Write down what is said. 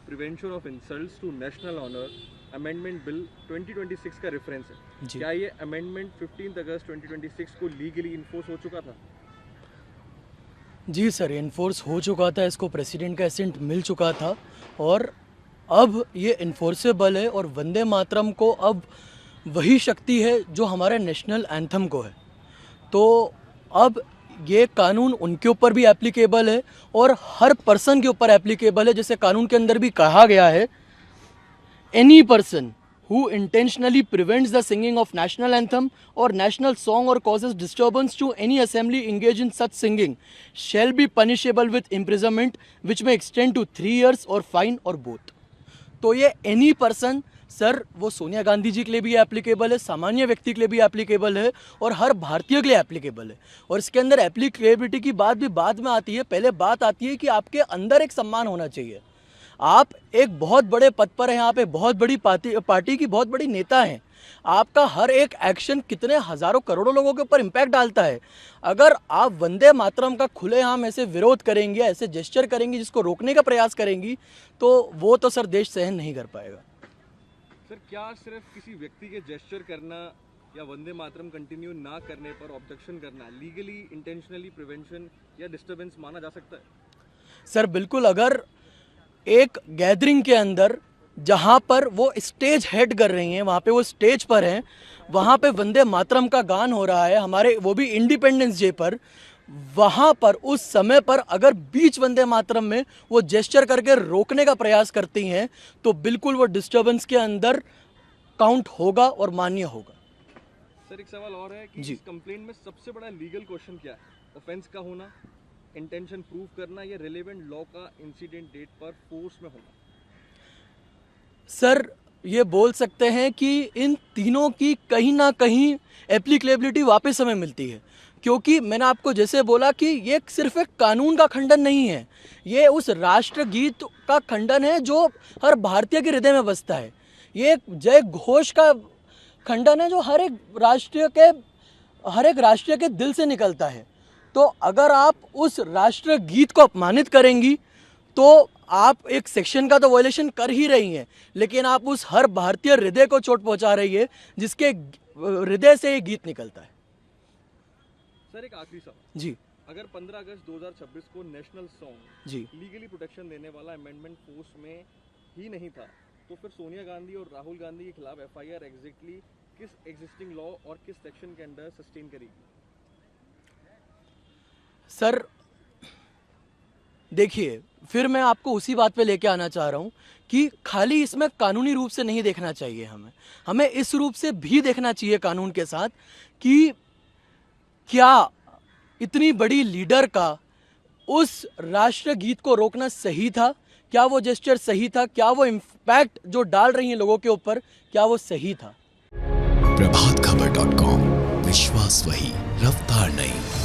Prevention of insults to national honour amendment bill 2026 का reference है। जी। क्या ये अमेंडमेंट 15 अगस्त 2026 को लीगली इन्फोर्स हो चुका था? जी सर, इन्फोर्स हो चुका था, इसको प्रेसिडेंट का एसेंट मिल चुका था और अब ये इन्फोर्सेबल है और वंदे मातरम को अब वही शक्ति है जो हमारे नेशनल एंथम को है। तो अब ये कानून उनके ऊपर भी एप्लीकेबल है और हर पर्सन के ऊपर एप्लीकेबल है। जैसे कानून के अंदर भी कहा गया है, any person who intentionally prevents the singing of national anthem or national song or causes disturbance to any assembly engaged in such singing shall be punishable with imprisonment which may extend to 3 years or fine or both। तो ये any person sir वो सोनिया गांधी जी के लिए भी applicable है, सामान्य व्यक्ति के लिए भी एप्लीकेबल है और हर भारतीय के लिए एप्लीकेबल है। और इसके अंदर एप्लीकेबिलिटी की बात भी बाद में आती है, पहले बात आती है कि आपके अंदर एक सम्मान होना चाहिए। आप एक बहुत बड़े पद पर हैं, आप एक बहुत बड़ी पार्टी की बहुत बड़ी नेता हैं, आपका हर एक एक्शन कितने हजारों करोड़ों लोगों के ऊपर इम्पैक्ट डालता है। अगर आप वंदे मातरम का खुलेआम ऐसे विरोध करेंगे, ऐसे जेस्चर करेंगी, जिसको रोकने का प्रयास करेंगी, तो वो तो सर देश सहन नहीं कर पाएगा। सर क्या सिर्फ किसी व्यक्ति के जेस्चर करना या वंदे मातरम कंटिन्यू ना करने पर ऑब्जेक्शन करना लीगली इंटेंशनली प्रिवेंशन या डिस्टर्बेंस माना जा सकता है? सर बिल्कुल, अगर एक गैदरिंग के अंदर जहाँ पर वो स्टेज हेड कर रही हैं, वहाँ पे वो स्टेज पर हैं, वहाँ पे वंदे मातरम का गान हो रहा है हमारे, वो भी इंडिपेंडेंस डे पर, वहाँ पर उस समय पर अगर बीच वंदे मातरम में वो जेस्चर करके रोकने का प्रयास करती हैं तो बिल्कुल वो डिस्टर्बेंस के अंदर काउंट होगा और मान्य होगा। सर एक सवाल और है कि इस कंप्लेंट में सबसे बड़ा लीगल क्वेश्चन क्या है? ऑफेंस का होना, इंटेंशन प्रूव करना या रिलेवेंट लॉ का इंसिडेंट डेट पर फोर्स में होना? सर ये बोल सकते हैं कि इन तीनों की कहीं ना कहीं एप्लीकेबिलिटी वापस हमें मिलती है, क्योंकि मैंने आपको जैसे बोला कि ये सिर्फ एक कानून का खंडन नहीं है, ये उस राष्ट्रगीत का खंडन है जो हर भारतीय के हृदय में बसता है। ये एक जय घोष का खंडन है जो हर एक राष्ट्रीय के दिल से निकलता है। तो अगर आप उस राष्ट्रगीत को अपमानित करेंगी तो आप एक सेक्शन का तो वायलेशन कर ही रही हैं, लेकिन आप उस हर भारतीय हृदय को चोट पहुंचा रही है जिसके हृदय से ये गीत निकलता है। सर एक आखिरी सवाल जी, अगर 15 अगस्त 2026 को नेशनल सॉन्ग जी, लीगली प्रोटेक्शन देने वाला अमेंडमेंट फोर्स में ही नहीं था, तो फिर सोनिया गांधी और राहुल गांधी के खिलाफ एफआईआर एग्जैक्टली किस एग्जिस्टिंग लॉ और किस सेक्शन के अंडर सस्टेन करेगी? सर देखिए, फिर मैं आपको उसी बात पे लेके आना चाह रहा हूँ कि खाली इसमें कानूनी रूप से नहीं देखना चाहिए, हमें इस रूप से भी देखना चाहिए कानून के साथ कि क्या इतनी बड़ी लीडर का उस राष्ट्रगीत को रोकना सही था, क्या वो जेस्चर सही था, क्या वो इम्पैक्ट जो डाल रही हैं लोगों के ऊपर, क्या वो सही था। प्रभातखबर.com, विश्वास वही, रफ्तार नहीं।